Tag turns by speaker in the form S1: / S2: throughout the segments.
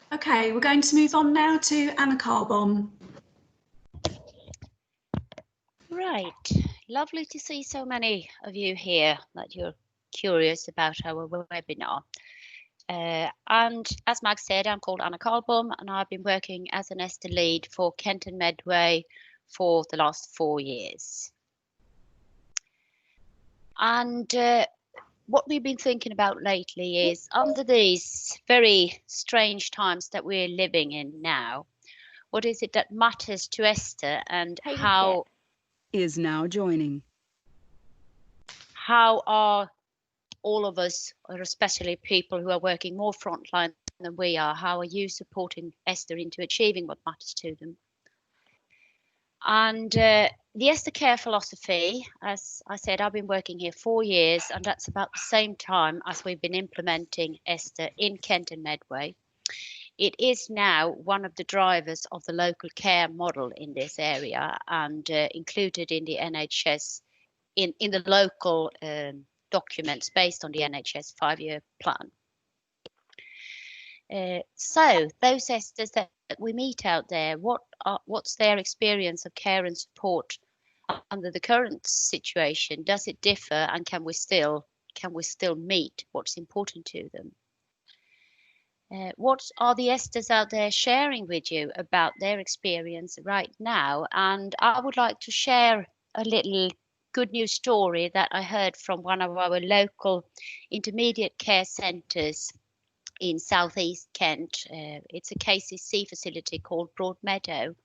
S1: Okay, we're going to move on now to Anna Carbon.
S2: Right, lovely to see so many of you here that you're curious about our webinar. And as Mag said, I'm called Anna Carbon and I've been working as an ESTHER lead for Kent and Medway for the last 4 years. And what we've been thinking about lately is, under these very strange times that we're living in now, what is it that matters to ESTHER, and how
S3: is now joining.
S2: How are all of us, or especially people who are working more frontline than we are, how are you supporting ESTHER into achieving what matters to them? And the ESTHER Care philosophy, as I said, I've been working here 4 years, and that's about the same time as we've been implementing ESTHER in Kent and Medway. It is now one of the drivers of the local care model in this area, and included in the NHS, in the local documents based on the NHS 5-year plan. So those ESTHERs that we meet out there, what's their experience of care and support under the current situation? Does it differ, and can we still meet what's important to them? What are the ESTHERs out there sharing with you about their experience right now? And I would like to share a little good news story that I heard from one of our local intermediate care centres in southeast Kent. It's a KCC facility called Broadmeadow,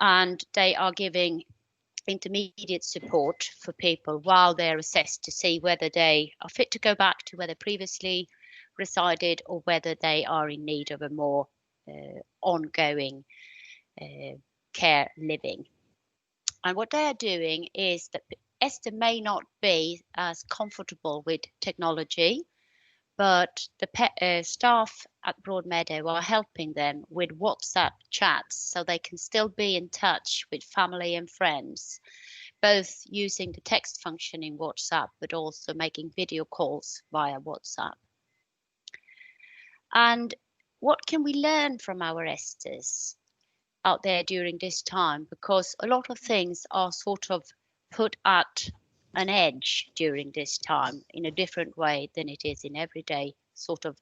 S2: and they are giving intermediate support for people while they're assessed to see whether they are fit to go back to where they previously resided, or whether they are in need of a more ongoing care living. And what they are doing is that ESTHER may not be as comfortable with technology, but the staff at Broadmeadow are helping them with WhatsApp chats so they can still be in touch with family and friends, both using the text function in WhatsApp, but also making video calls via WhatsApp. And what can we learn from our ESTHERs out there during this time? Because a lot of things are sort of put at an edge during this time in a different way than it is in everyday sort of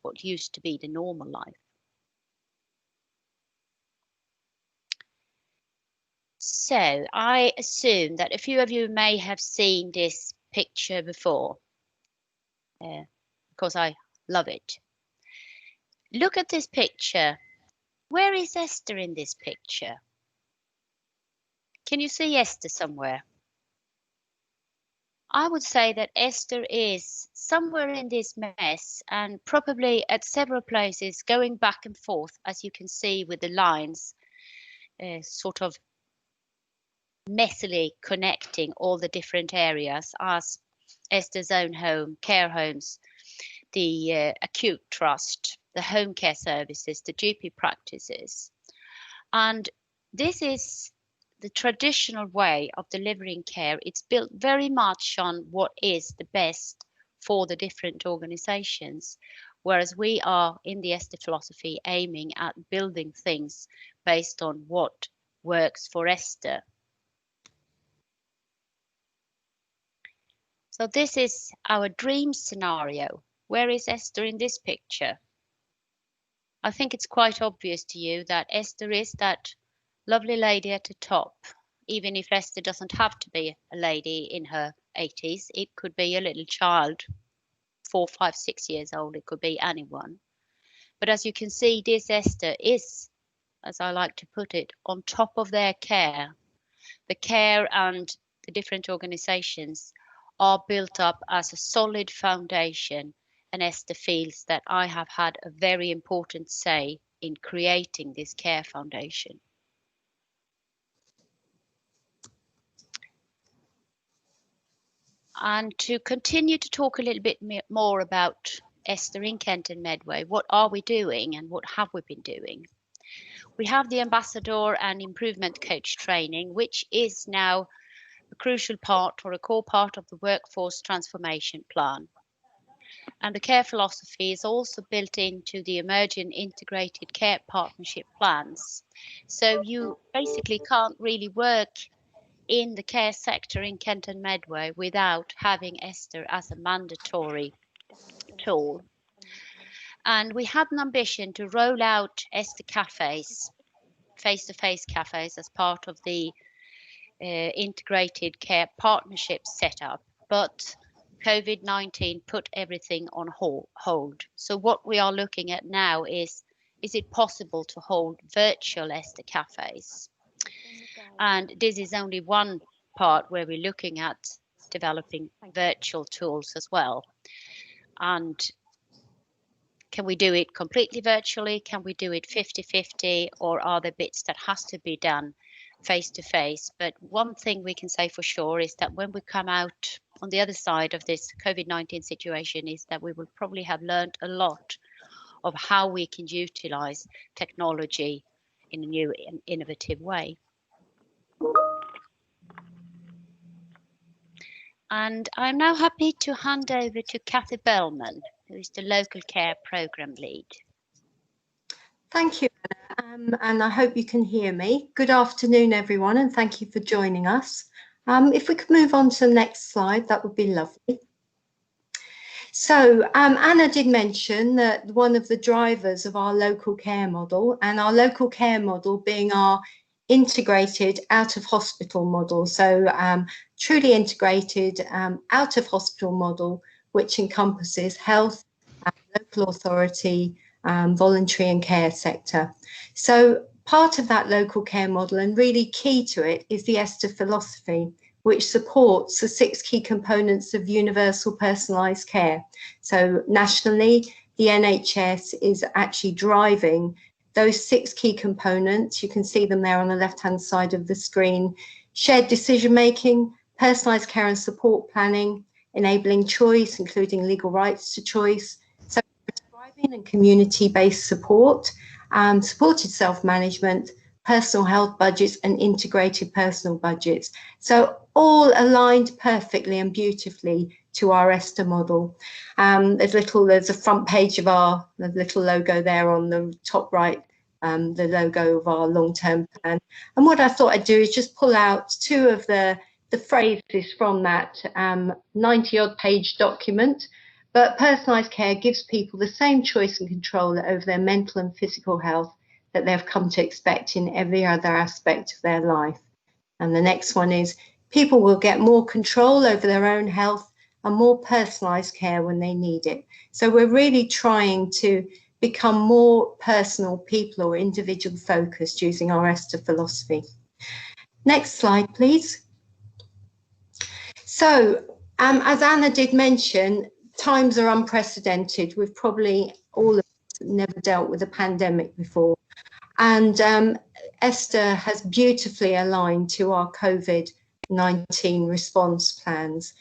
S2: what used to be the normal life. So I assume that a few of you may have seen this picture before, because I love it. Look at this picture. Where is ESTHER in this picture? Can you see ESTHER somewhere? I would say that ESTHER is somewhere in this mess, and probably at several places going back and forth, as you can see with the lines sort of messily connecting all the different areas, as ESTHER's own home, care homes, the acute trust, the home care services, the GP practices. And this is the traditional way of delivering care. It's built very much on what is the best for the different organizations, whereas we are in the ESTHER philosophy aiming at building things based on what works for ESTHER. So this is our dream scenario. Where is ESTHER in this picture? I think it's quite obvious to you that ESTHER is that lovely lady at the top. Even if ESTHER doesn't have to be a lady in her 80s, it could be a little child, 4, 5, 6 years old, it could be anyone. But as you can see, this ESTHER is, as I like to put it, on top of their care. The care and the different organizations are built up as a solid foundation, and ESTHER feels that I have had a very important say in creating this care foundation. And to continue to talk a little bit more about ESTHER in Kent and Medway, what are we doing and what have we been doing? We have the Ambassador and Improvement Coach training, which is now a crucial part or a core part of the workforce transformation plan. And the care philosophy is also built into the emerging integrated care partnership plans. So you basically can't really work in the care sector in Kent and Medway without having ESTHER as a mandatory tool. And we have an ambition to roll out ESTHER cafes, face-to-face cafes, as part of the integrated care partnership setup. But COVID-19 put everything on hold. So what we are looking at now is it possible to hold virtual ESTHER cafes? And this is only one part where we're looking at developing virtual tools as well. And can we do it completely virtually? Can we do it 50-50? Or are there bits that has to be done face to face? But one thing we can say for sure is that when we come out on the other side of this COVID-19 situation is that we will probably have learned a lot of how we can utilize technology in a new and innovative way. And I'm now happy to hand over to Kathy Bellman, who is the local care program lead.
S4: Thank you, Anna, and I hope you can hear me. Good afternoon, everyone, and thank you for joining us. If we could move on to the next slide, that would be lovely. So Anna did mention that one of the drivers of our local care model, and our local care model being our integrated out of hospital model, so truly integrated out of hospital model, which encompasses health, local authority, voluntary and care sector. So part of that local care model, and really key to it, is the ESTHER philosophy, which supports the 6 key components of universal personalised care. So nationally, the NHS is actually driving those 6 key components. You can see them there on the left-hand side of the screen: shared decision-making, personalised care and support planning, enabling choice, including legal rights to choice, prescribing and community-based support, supported self-management, personal health budgets, and integrated personal budgets. So all aligned perfectly and beautifully to our ESTHER model. There's a front page of the little logo there on the top right, the logo of our long-term plan. And what I thought I'd do is just pull out 2 of the phrases from that 90-odd page document. But personalised care gives people the same choice and control over their mental and physical health that they've come to expect in every other aspect of their life. And the next one is, people will get more control over their own health and more personalised care when they need it. So we're really trying to become more personal people or individual focused using our ESTHER philosophy. Next slide, please. So as Anna did mention, times are unprecedented. We've probably all of us never dealt with a pandemic before. And ESTHER has beautifully aligned to our COVID-19 response plans,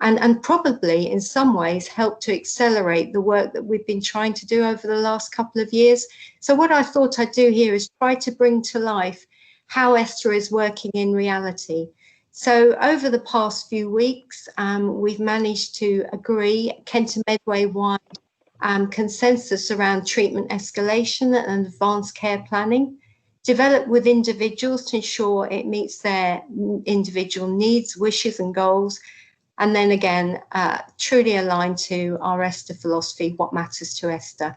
S4: and probably in some ways helped to accelerate the work that we've been trying to do over the last couple of years. So what I thought I'd do here is try to bring to life how ESTHER is working in reality. So over the past few weeks, we've managed to agree Kent and Medway-wide consensus around treatment escalation and advanced care planning, developed with individuals to ensure it meets their individual needs, wishes and goals, and then again, truly aligned to our ESTHER philosophy, what matters to ESTHER.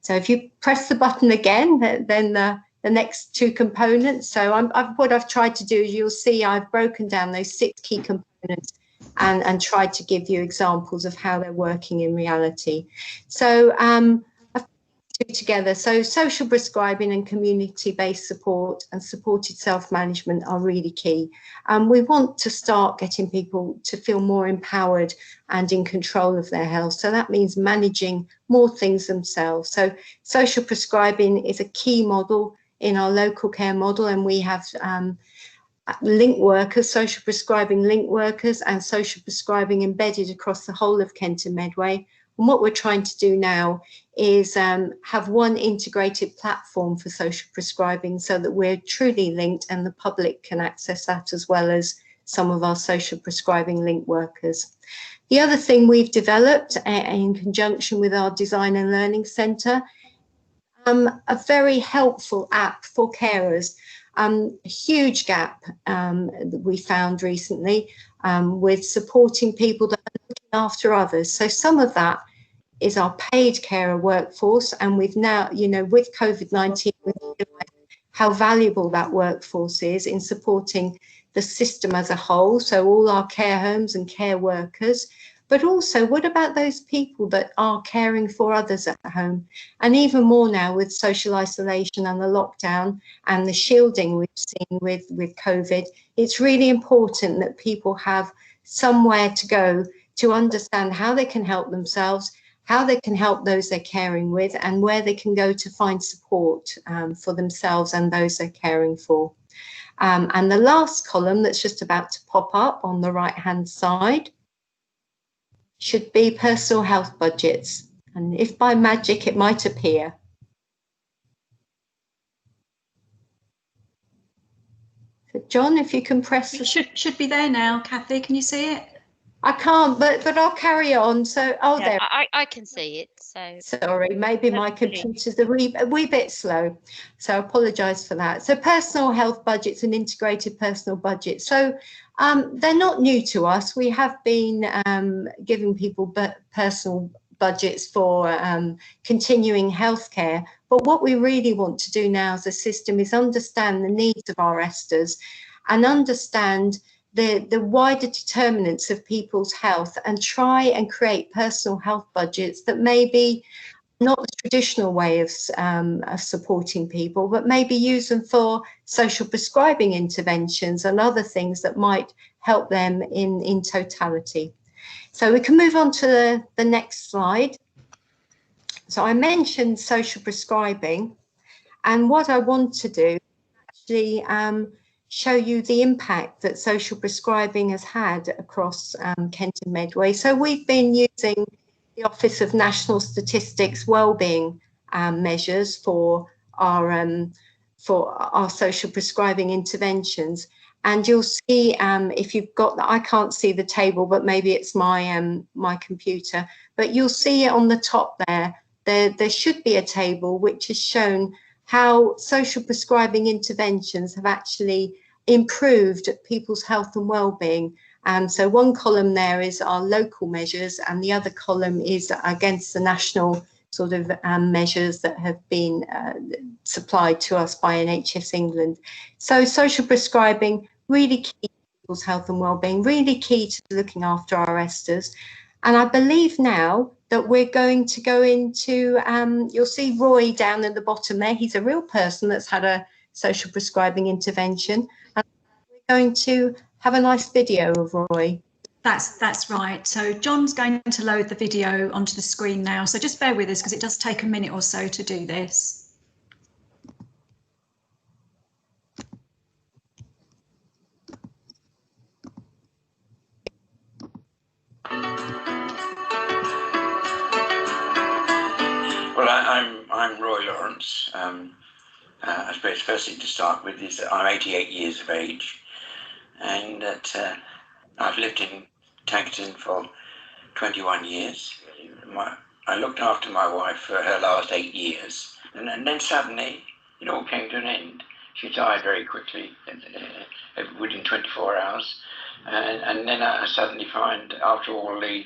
S4: So if you press the button again, then the next 2 components. So what I've tried to do is, you'll see I've broken down those 6 key components and tried to give you examples of how they're working in reality. So I've put 2 together. So social prescribing and community-based support and supported self-management are really key. We want to start getting people to feel more empowered and in control of their health. So that means managing more things themselves. So social prescribing is a key model in our local care model, and we have link workers, social prescribing link workers, and social prescribing embedded across the whole of Kent and Medway. And what we're trying to do now is have one integrated platform for social prescribing, so that we're truly linked and the public can access that, as well as some of our social prescribing link workers. The other thing we've developed in conjunction with our Design and Learning Centre, a very helpful app for carers. A huge gap that we found recently with supporting people that are looking after others. So some of that is our paid carer workforce, and we've now, you know, with COVID-19, we've realised how valuable that workforce is in supporting the system as a whole, so all our care homes and care workers. But also, what about those people that are caring for others at home? And even more now with social isolation and the lockdown and the shielding we've seen with COVID, it's really important that people have somewhere to go to understand how they can help themselves, how they can help those they're caring with, and where they can go to find support for themselves and those they're caring for. And the last column that's just about to pop up on the right-hand side should be personal health budgets. And if by magic it might appear. So John, if you can press.
S1: It should be there now, Kathy. Can you see it?
S4: I can't, but I'll carry on. So, oh,
S2: Yeah,
S4: there.
S2: I can see it. So
S4: sorry, maybe my computer's a wee bit slow. So I apologise for that. So personal health budgets and integrated personal budgets. So they're not new to us. We have been giving people personal budgets for continuing healthcare. But what we really want to do now as a system is understand the needs of our ESTHERs and understand the wider determinants of people's health and try and create personal health budgets that may be not the traditional way of supporting people, but maybe use them for social prescribing interventions and other things that might help them in totality. So we can move on to the next slide. So I mentioned social prescribing, and what I want to do actually show you the impact that social prescribing has had across Kent and Medway. So we've been using the Office of National Statistics wellbeing measures for our social prescribing interventions. And you'll see if you've got I can't see the table, but maybe it's my my computer. But you'll see it on the top there. There should be a table which has shown how social prescribing interventions have actually improved people's health and well-being. So one column there is our local measures, and the other column is against the national sort of measures that have been supplied to us by NHS England. So social prescribing, really key to people's health and well-being, really key to looking after our ESTHERs. And I believe now that we're going to go into, you'll see Roy down at the bottom there. He's a real person that's had a social prescribing intervention. And we're going to have a nice video of Roy.
S1: That's right. So John's going to load the video onto the screen now. So just bear with us because it does take a minute or so to do this.
S5: Well, I'm Roy Lawrence. I suppose first thing to start with is that I'm 88 years of age, and that I've lived in Tankerton for 21 years. I looked after my wife for her last 8 years, and then suddenly it all came to an end. She died very quickly, within 24 hours, and then I suddenly find, after all the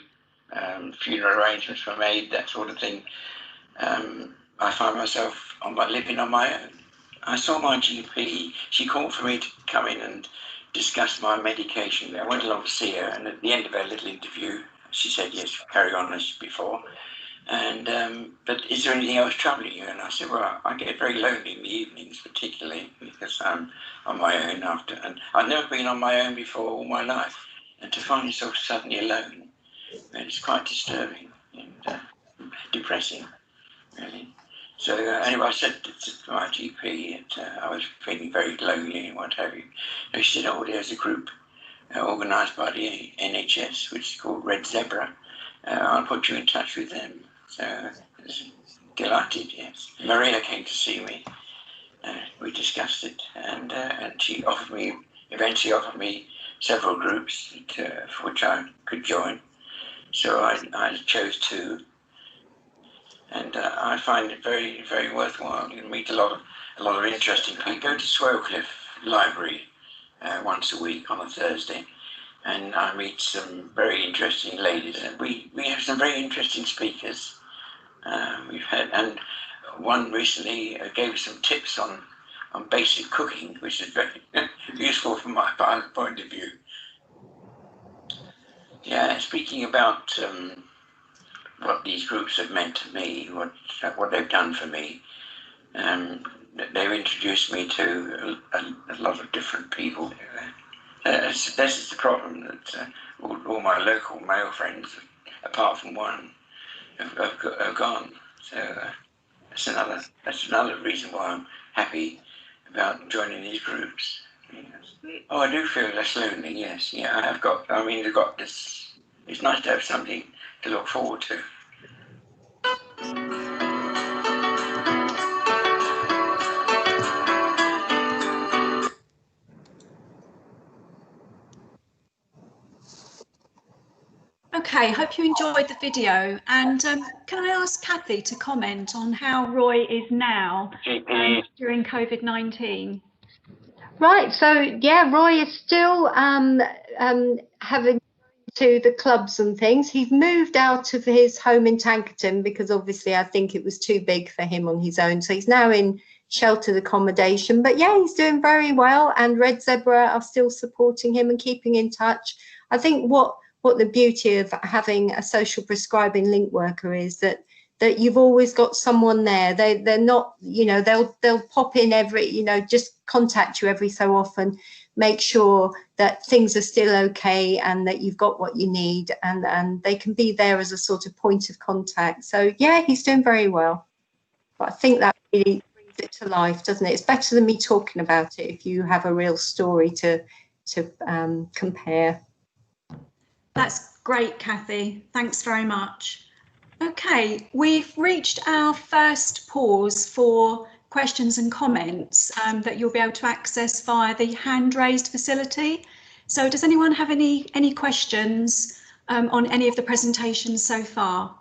S5: funeral arrangements were made, that sort of thing, I found myself living on my own. I saw my GP. She called for me to come in and discuss my medication. I went along to see her, and at the end of her little interview, she said, yes, carry on as before. And but is there anything else troubling you? And I said, well, I get very lonely in the evenings, particularly because I'm on my own and I've never been on my own before all my life. And to find yourself suddenly alone, it's quite disturbing and depressing, really. So anyway, I said to my GP that I was feeling very lonely and what have you. And she said, oh, there's a group organised by the NHS, which is called Red Zebra. I'll put you in touch with them. So I was delighted, yes. Maria came to see me. We discussed it, and she eventually offered me several groups for which I could join. So I chose 2, and I find it very, very worthwhile. You can meet a lot of interesting people. I go to Swellcliffe Library once a week on a Thursday, and I meet some very interesting ladies, and we have some very interesting speakers. We've had, and one recently gave us some tips on basic cooking, which is very useful from my point of view. Yeah, speaking about what these groups have meant to me, what they've done for me, they've introduced me to a lot of different people. This is the problem, that all my local male friends, apart from one, have gone. So that's another reason why I'm happy about joining these groups. Oh, I do feel less lonely. Yes, yeah, I've got this. It's nice to have something to look forward to.
S1: Okay, hope you enjoyed the video, and can I ask Kathy to comment on how Roy is now during COVID-19?
S4: Right, so yeah, Roy is still having to the clubs and things. He's moved out of his home in Tankerton because obviously I think it was too big for him on his own. So he's now in sheltered accommodation. But yeah, he's doing very well, and Red Zebra are still supporting him and keeping in touch. I think what the beauty of having a social prescribing link worker is that you've always got someone there. They're not, you know, they'll pop in every, you know, just contact you every so often, make sure that things are still okay and that you've got what you need, and they can be there as a sort of point of contact. So yeah, he's doing very well. But I think that really brings it to life, doesn't it? It's better than me talking about it if you have a real story to compare.
S1: That's great, Kathy. Thanks very much. Okay, we've reached our first pause for questions and comments that you'll be able to access via the hand raised facility. So does anyone have any questions on any of the presentations so far?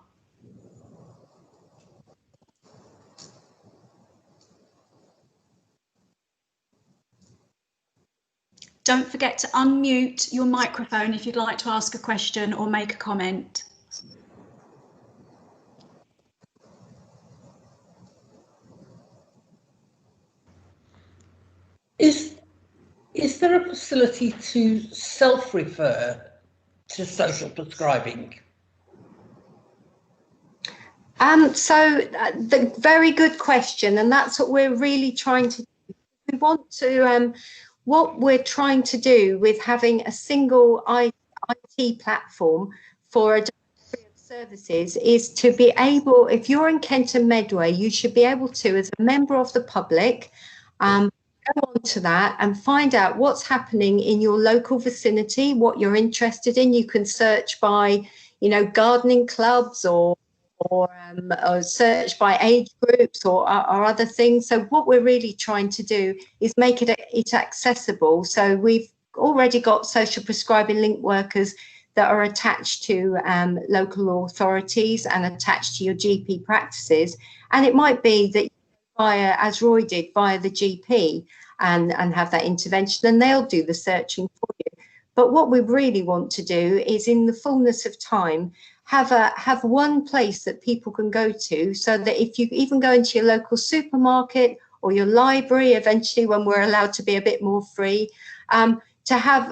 S1: Don't forget to unmute your microphone if you'd like to ask a question or make a comment.
S6: Is there a facility to self-refer to social prescribing?
S4: The very good question, and that's what we're really trying to do. We want to, what we're trying to do with having a single IT platform for a directory of services is to be able, if you're in Kenton Medway, you should be able to, as a member of the public, go on to that and find out what's happening in your local vicinity, what you're interested in. You can search by, you know, gardening clubs or search by age groups or other things. So what we're really trying to do is make it accessible. So we've already got social prescribing link workers that are attached to local authorities and attached to your GP practices. And it might be that via, as Roy did, via the GP and have that intervention, and they'll do the searching for you. But what we really want to do is, in the fullness of time, have one place that people can go to, so that if you even go into your local supermarket or your library, eventually when we're allowed to be a bit more free, to have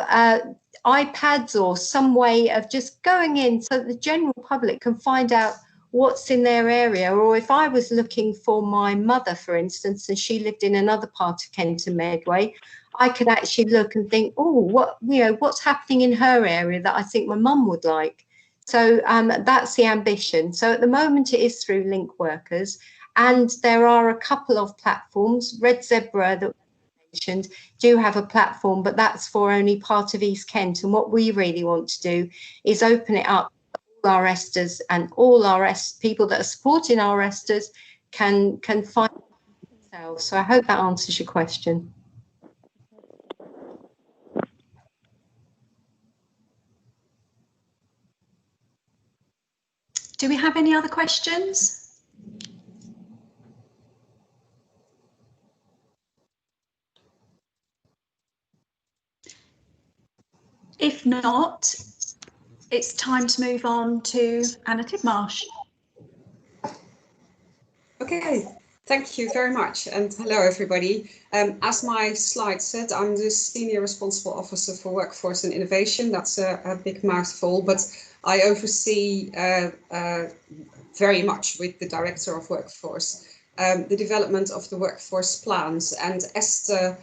S4: iPads or some way of just going in so that the general public can find out what's in their area. Or if I was looking for my mother, for instance, and she lived in another part of Kenton Medway, I could actually look and think, oh, what's happening in her area that I think my mum would like. So that's the ambition. So at the moment it is through link workers, and there are a couple of platforms. Red Zebra that we mentioned do have a platform, but that's for only part of East Kent. And what we really want to do is open it up. Our ESTHERs and all our people that are supporting our ESTHERs can find themselves. So I hope that answers your question.
S1: Do we have any other questions? If not, it's time to move on to Anna Tidmarsh.
S7: Okay, thank you very much, and hello everybody. As my slide said, I'm the Senior Responsible Officer for Workforce and Innovation. That's a big mouthful, but I oversee very much with the Director of Workforce the development of the workforce plans, and ESTHER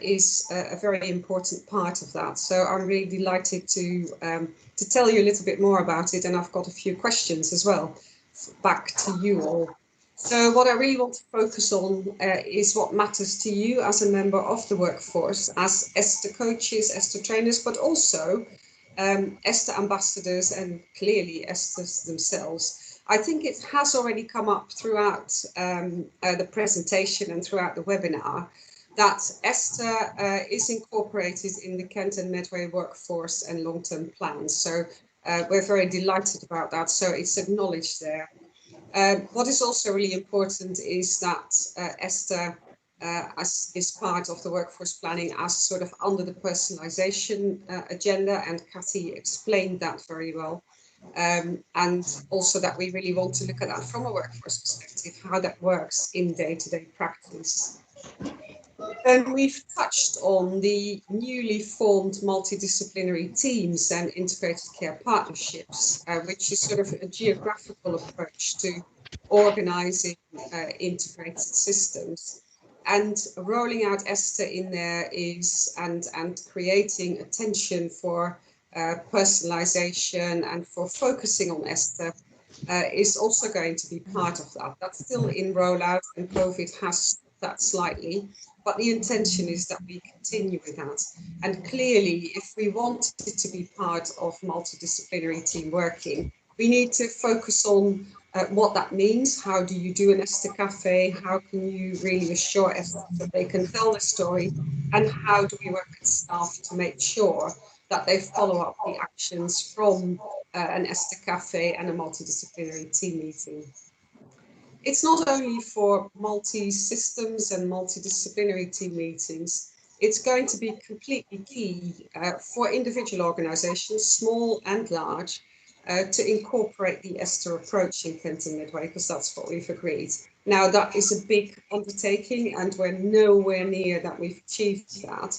S7: is a very important part of that. So I'm really delighted to tell you a little bit more about it, and I've got a few questions as well back to you all. So what I really want to focus on is what matters to you as a member of the workforce, as ESTHER coaches, ESTHER trainers, but also ESTHER ambassadors and clearly ESTHERs themselves. I think it has already come up throughout the presentation and throughout the webinar that ESTHER is incorporated in the Kent and Medway workforce and long-term plans. So we're very delighted about that. So it's acknowledged there. What is also really important is that ESTHER is part of the workforce planning as sort of under the personalisation agenda, and Cathy explained that very well. And also that we really want to look at that from a workforce perspective, how that works in day-to-day practice. Then we've touched on the newly formed multidisciplinary teams and integrated care partnerships, which is sort of a geographical approach to organising integrated systems. And rolling out ESTHER in there is, and creating attention for personalisation and for focusing on ESTHER is also going to be part of that. That's still in rollout, and COVID has stopped that slightly. But the intention is that we continue with that. And clearly, if we want it to be part of multidisciplinary team working, we need to focus on what that means. How do you do an ESTHER cafe? How can you really assure ESTHER that they can tell the story? And how do we work with staff to make sure that they follow up the actions from an ESTHER cafe and a multidisciplinary team meeting? It's not only for multi-systems and multidisciplinary team meetings, it's going to be completely key for individual organisations, small and large, to incorporate the ESTHER approach in Kent and Medway, because that's what we've agreed. Now, that is a big undertaking, and we're nowhere near that we've achieved that.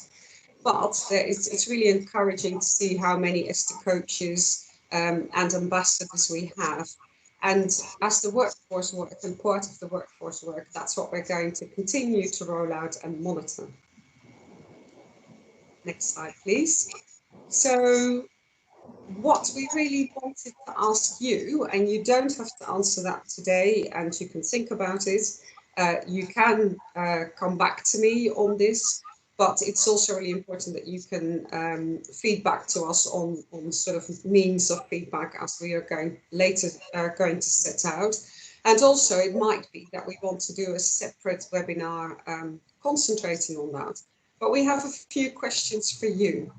S7: But it's really encouraging to see how many ESTHER coaches and ambassadors we have. And as the workforce work and part of the workforce work, that's what we're going to continue to roll out and monitor. Next slide, please. So what we really wanted to ask you, and you don't have to answer that today, and you can think about it. You can come back to me on this, but it's also really important that you can feedback to us on sort of means of feedback as we are going to set out. And also it might be that we want to do a separate webinar concentrating on that. But we have a few questions for you.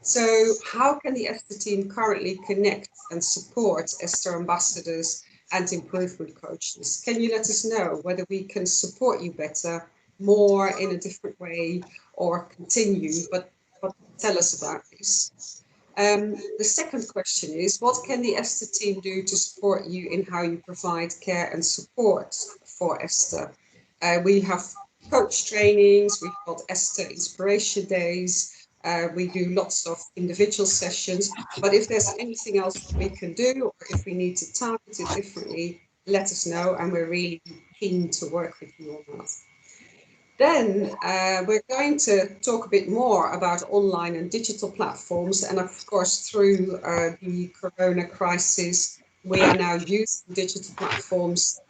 S7: So how can the ESTHER team currently connect and support ESTHER ambassadors and improvement coaches? Can you let us know whether we can support you better, more in a different way, or continue, but tell us about this. The second question is, what can the ESTHER team do to support you in how you provide care and support for ESTHER? We have coach trainings, we've got ESTHER inspiration days, we do lots of individual sessions, but if there's anything else that we can do, or if we need to target it differently, let us know, and we're really keen to work with you on that. Then we're going to talk a bit more about online and digital platforms, and of course through the corona crisis we are now using digital platforms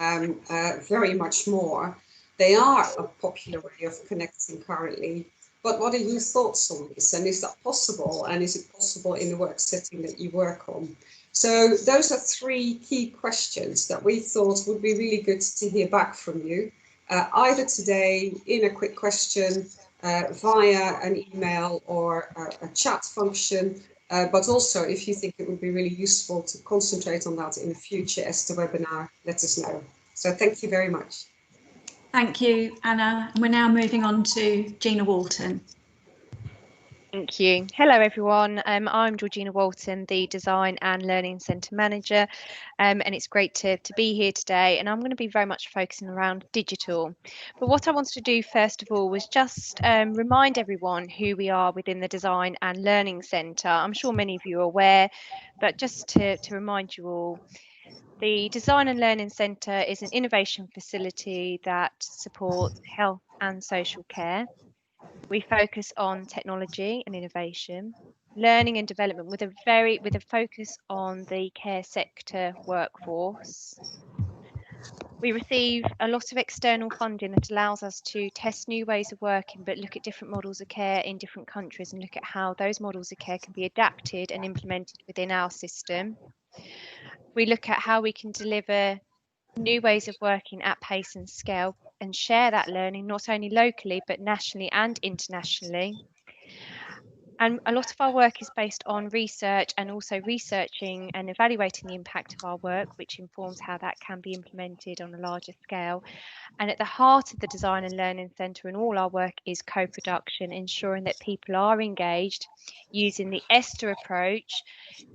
S7: very much more. They are a popular way of connecting currently, but what are your thoughts on this, and is that possible, and is it possible in the work setting that you work on? So those are three key questions that we thought would be really good to hear back from you. Either today in a quick question via an email or a chat function, But also, if you think it would be really useful to concentrate on that in a future ESTHER webinar, let us know. So thank you very much.
S1: Thank you, Anna. And we're now moving on to Gina Walton.
S8: Thank you. Hello, everyone. I'm Georgina Walton, the Design and Learning Centre Manager, and it's great to be here today. And I'm going to be very much focusing around digital. But what I wanted to do first of all was just remind everyone who we are within the Design and Learning Centre. I'm sure many of you are aware, but just to remind you all, the Design and Learning Centre is an innovation facility that supports health and social care. We focus on technology and innovation, learning and development with a focus on the care sector workforce. We receive a lot of external funding that allows us to test new ways of working, but look at different models of care in different countries and look at how those models of care can be adapted and implemented within our system. We look at how we can deliver new ways of working at pace and scale and share that learning not only locally but nationally and internationally. And a lot of our work is based on research and also researching and evaluating the impact of our work, which informs how that can be implemented on a larger scale. And at the heart of the Design and Learning Centre and all our work is co-production, ensuring that people are engaged using the ESTHER approach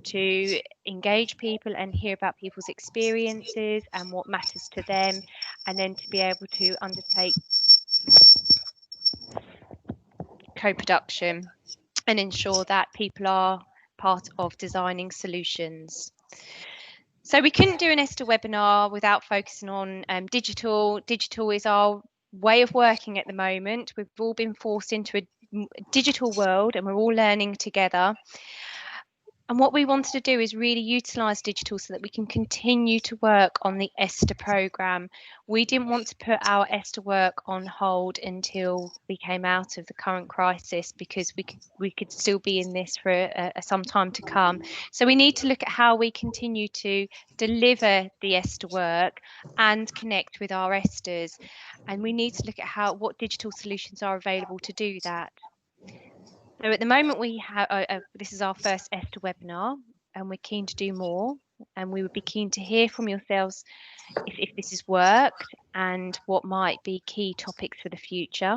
S8: to engage people and hear about people's experiences and what matters to them, and then to be able to undertake co-production and ensure that people are part of designing solutions. So we couldn't do an ESTHER webinar without focusing on digital. Digital is our way of working at the moment. We've all been forced into a digital world and we're all learning together. And what we wanted to do is really utilise digital so that we can continue to work on the ESTHER programme. We didn't want to put our ESTHER work on hold until we came out of the current crisis, because we could still be in this for some time to come. So we need to look at how we continue to deliver the ESTHER work and connect with our ESTHERs. And we need to look at what digital solutions are available to do that. So at the moment we have, this is our first ESTHER webinar and we're keen to do more, and we would be keen to hear from yourselves if this has worked and what might be key topics for the future.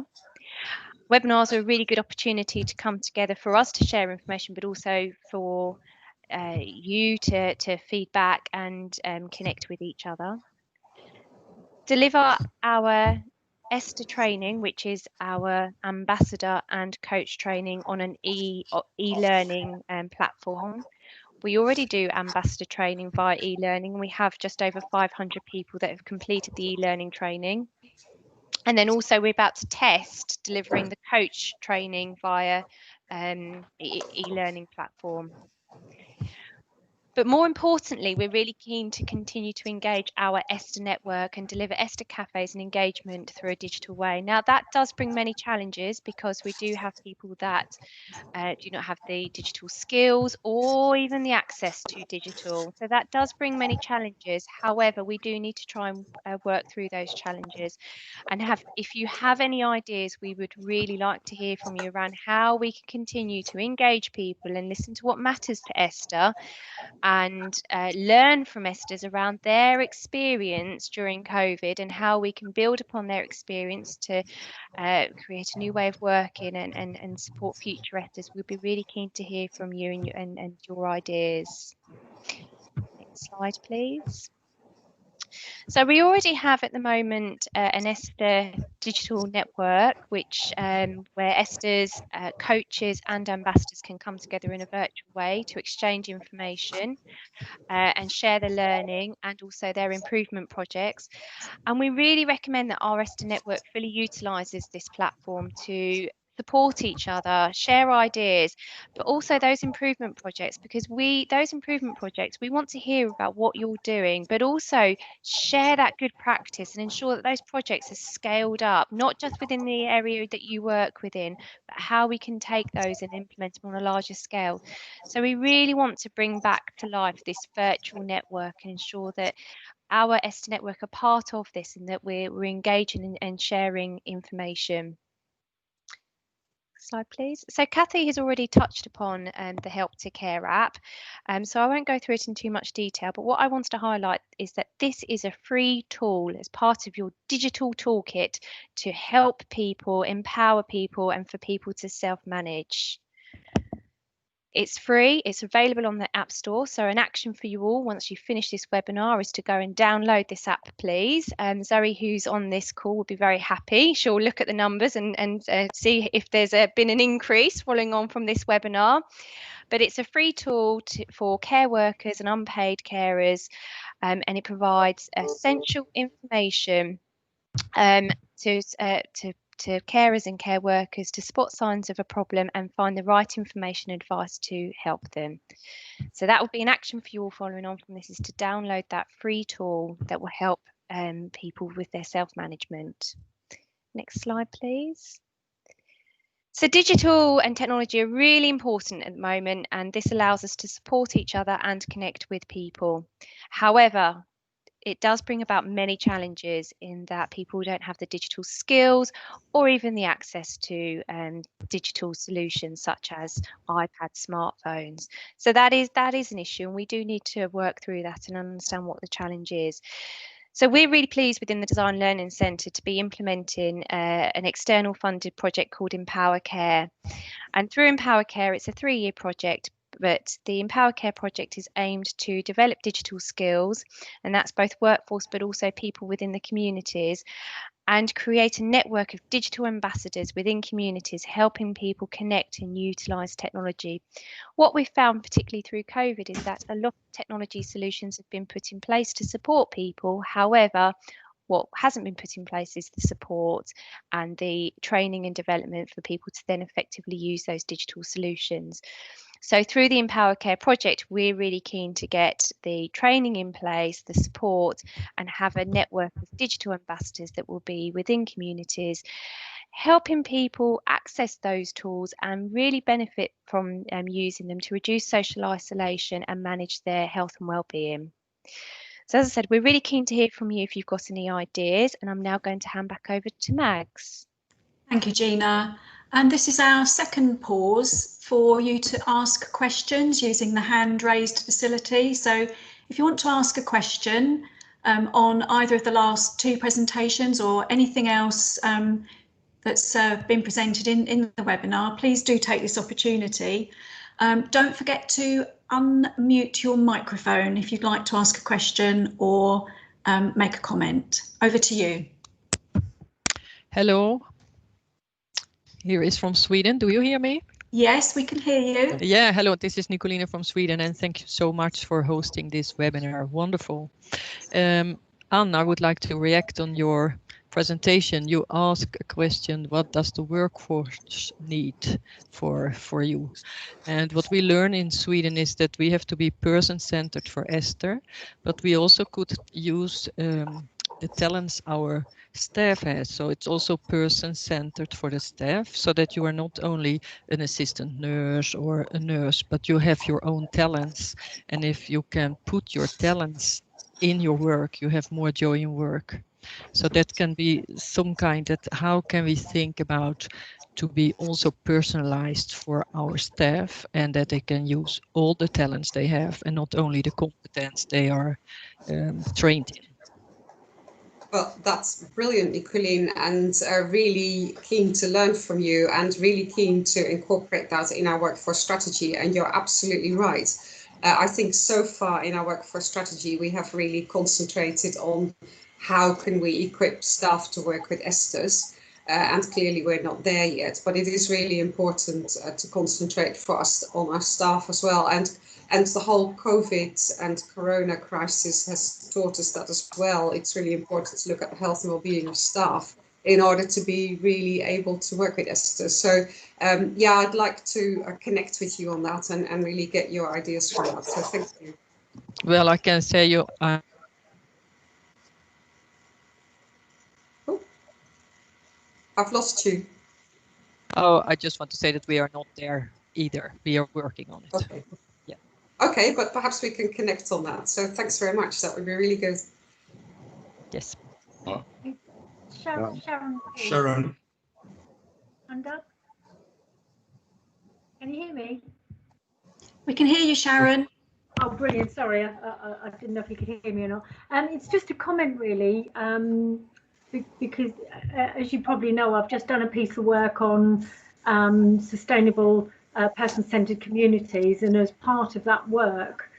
S8: Webinars are a really good opportunity to come together for us to share information, but also for you to feedback and connect with each other. Deliver our ESTHER training, which is our ambassador and coach training on an e-learning platform. We already do ambassador training via e-learning. We have just over 500 people that have completed the e-learning training. And then also we're about to test delivering the coach training via e-learning platform. But more importantly, we're really keen to continue to engage our ESTHER network and deliver ESTHER cafes and engagement through a digital way. Now, that does bring many challenges because we do have people that do not have the digital skills or even the access to digital. So that does bring many challenges. However, we do need to try and work through those challenges. And if you have any ideas, we would really like to hear from you around how we can continue to engage people and listen to what matters to ESTHER, and learn from ESTHERs around their experience during COVID and how we can build upon their experience to create a new way of working and support future ESTHERs. We'd be really keen to hear from you and your ideas. Next slide, please. So we already have at the moment an ESTHER digital network, which where ESTHERs, coaches and ambassadors can come together in a virtual way to exchange information and share their learning and also their improvement projects. And we really recommend that our ESTHER network fully utilises this platform to support each other, share ideas, but also those improvement projects, because we want to hear about what you're doing, but also share that good practice and ensure that those projects are scaled up, not just within the area that you work within, but how we can take those and implement them on a larger scale. So we really want to bring back to life this virtual network and ensure that our ESTHER network are part of this and that we're engaging and sharing information. Slide, please. So Kathy has already touched upon the Help to Care app, so I won't go through it in too much detail, but what I wanted to highlight is that this is a free tool as part of your digital toolkit to help people, empower people, and for people to self-manage. It's free, it's available on the App Store, so an action for you all once you finish this webinar is to go and download this app, please. Zoe, who's on this call, will be very happy. She'll look at the numbers and see if there's been an increase following on from this webinar. But it's a free tool for care workers and unpaid carers, and it provides essential information to carers and care workers to spot signs of a problem and find the right information and advice to help them. So that will be an action for you all following on from this, is to download that free tool that will help people with their self-management. Next slide, please. So digital and technology are really important at the moment, and this allows us to support each other and connect with people. However, it does bring about many challenges in that people don't have the digital skills or even the access to digital solutions such as iPads, smartphones. So that is an issue, and we do need to work through that and understand what the challenge is. So we're really pleased within the Design Learning Centre to be implementing an external funded project called Empower Care. And through Empower Care, it's a 3-year project, but the Empower Care project is aimed to develop digital skills, and that's both workforce but also people within the communities, and create a network of digital ambassadors within communities, helping people connect and utilise technology. What we've found, particularly through COVID, is that a lot of technology solutions have been put in place to support people. However, what hasn't been put in place is the support and the training and development for people to then effectively use those digital solutions. So through the Empower Care project, we're really keen to get the training in place, the support, and have a network of digital ambassadors that will be within communities, helping people access those tools and really benefit from using them to reduce social isolation and manage their health and well-being. So as I said, we're really keen to hear from you if you've got any ideas, and I'm now going to hand back over to Mags.
S1: Thank you, Gina. And this is our second pause for you to ask questions using the hand raised facility. So if you want to ask a question on either of the last 2 presentations or anything else that's been presented in the webinar, please do take this opportunity. Don't forget to unmute your microphone if you'd like to ask a question or make a comment. Over to you.
S9: Hello. Here is from Sweden. Do you hear me?
S1: Yes, we can hear you.
S9: Yeah, hello. This is Nicolina from Sweden, and thank you so much for hosting this webinar. Wonderful. Anna, I would like to react on your presentation. You ask a question, what does the workforce need for you? And what we learn in Sweden is that we have to be person-centered for ESTHER, but we also could use the talents our staff has. So it's also person-centered for the staff, so that you are not only an assistant nurse or a nurse, but you have your own talents. And if you can put your talents in your work, you have more joy in work. So that can be some kind that how can we think about to be also personalized for our staff, and that they can use all the talents they have and not only the competence they are trained in.
S7: Well, that's brilliant, Nicolene, and really keen to learn from you and really keen to incorporate that in our workforce strategy. And you're absolutely right. I think so far in our workforce strategy, we have really concentrated on how can we equip staff to work with ESTHERs. And clearly we're not there yet, but it is really important to concentrate for us on our staff as well. And the whole COVID and Corona crisis has taught us that as well. It's really important to look at the health and well-being of staff in order to be really able to work with ESTHER. So yeah, I'd like to connect with you on that and really get your ideas from that. So thank you.
S9: Well, I can say you.
S7: I've lost you.
S9: Oh, I just want to say that we are not there either. We are working on it.
S7: Okay.
S9: Yeah.
S7: Okay, but perhaps we can connect on that. So thanks very much. That would be really good.
S9: Yes.
S10: Sharon.
S11: Sharon.
S10: Hand up. Can you hear me?
S1: We can hear you, Sharon.
S10: Oh, brilliant. Sorry, I didn't know if you could hear me or not. It's just a comment, really, because as you probably know, I've just done a piece of work on sustainable person-centered communities, and as part of that work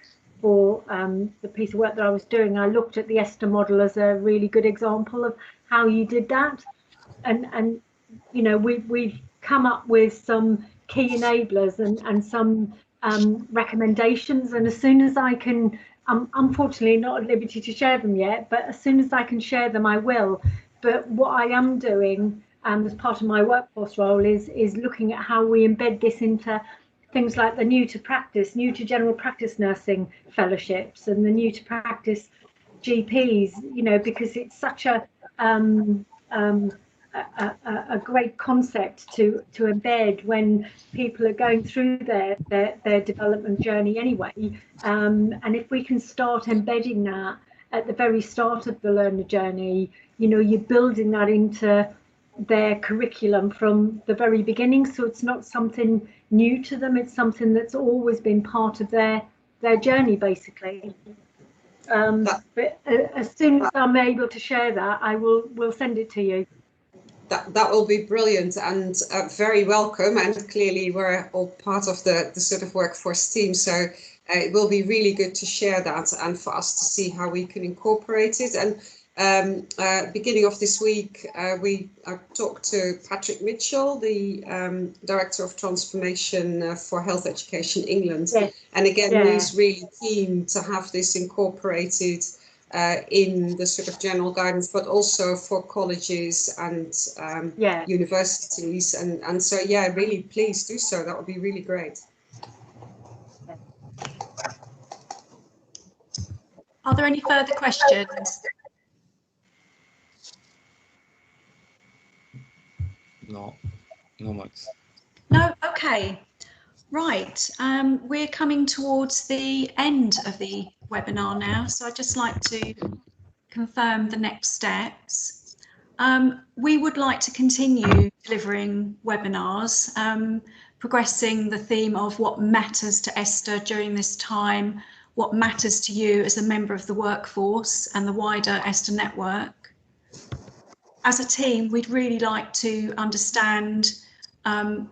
S10: for the piece of work that I was doing, I looked at the ESTHER model as a really good example of how you did that. And you know, we've come up with some key enablers and some recommendations, and as soon as I can, I'm unfortunately not at liberty to share them yet, but as soon as I can share them, I will. But what I am doing as part of my workforce role is looking at how we embed this into things like the new to general practice nursing fellowships and the new to practice GPs, you know, because it's such a great concept to embed when people are going through their development journey anyway. And if we can start embedding that at the very start of the learner journey, you know, you're building that into their curriculum from the very beginning. So it's not something new to them, it's something that's always been part of their journey, basically. But as soon as I'm able to share that, I will send it to you.
S7: That will be brilliant and very welcome, and clearly we're all part of the sort of workforce team, so it will be really good to share that and for us to see how we can incorporate it. And beginning of this week we talked to Patrick Mitchell, the Director of Transformation for Health Education England. Yes. And again, he's really keen to have this incorporated in the sort of general guidance, but also for colleges and universities. And so, yeah, really please do so. That would be really great.
S1: Are there any further questions?
S11: No, no much.
S1: No, okay. Right, we're coming towards the end of the webinar now, so I'd just like to confirm the next steps. We would like to continue delivering webinars, progressing the theme of what matters to ESTHER during this time, what matters to you as a member of the workforce and the wider ESTHER network. As a team, we'd really like to understand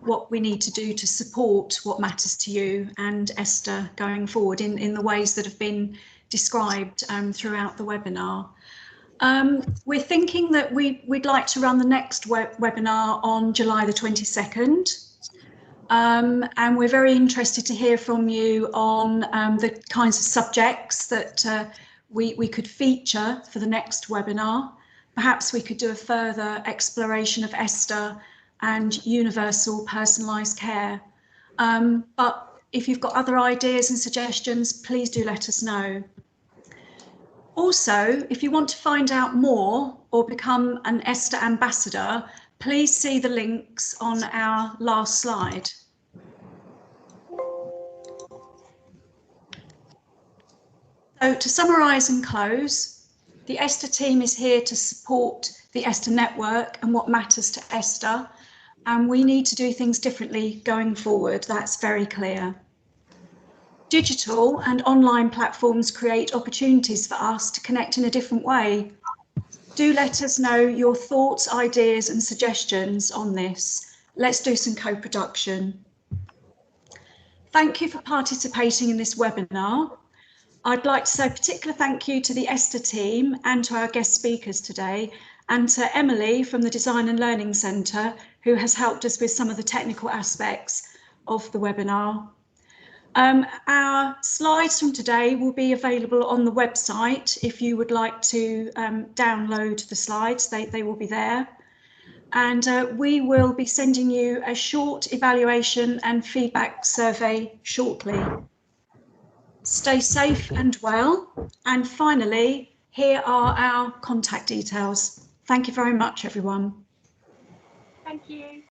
S1: what we need to do to support what matters to you and ESTHER going forward in the ways that have been described throughout the webinar. We're thinking that we'd like to run the next webinar on July the 22nd. And we're very interested to hear from you on the kinds of subjects that we could feature for the next webinar. Perhaps we could do a further exploration of ESTHER and universal personalised care. But if you've got other ideas and suggestions, please do let us know. Also, if you want to find out more or become an ESTHER ambassador, please see the links on our last slide. So to summarise and close, the ESTHER team is here to support the ESTHER network and what matters to ESTHER, and we need to do things differently going forward, that's very clear. Digital and online platforms create opportunities for us to connect in a different way. Do let us know your thoughts, ideas and suggestions on this. Let's do some co-production. Thank you for participating in this webinar. I'd like to say a particular thank you to the ESTHER team and to our guest speakers today, and to Emily from the Design and Learning Centre, who has helped us with some of the technical aspects of the webinar. Our slides from today will be available on the website if you would like to download the slides, they will be there. And we will be sending you a short evaluation and feedback survey shortly. Stay safe and well. And finally, here are our contact details. Thank you very much, everyone.
S10: Thank you.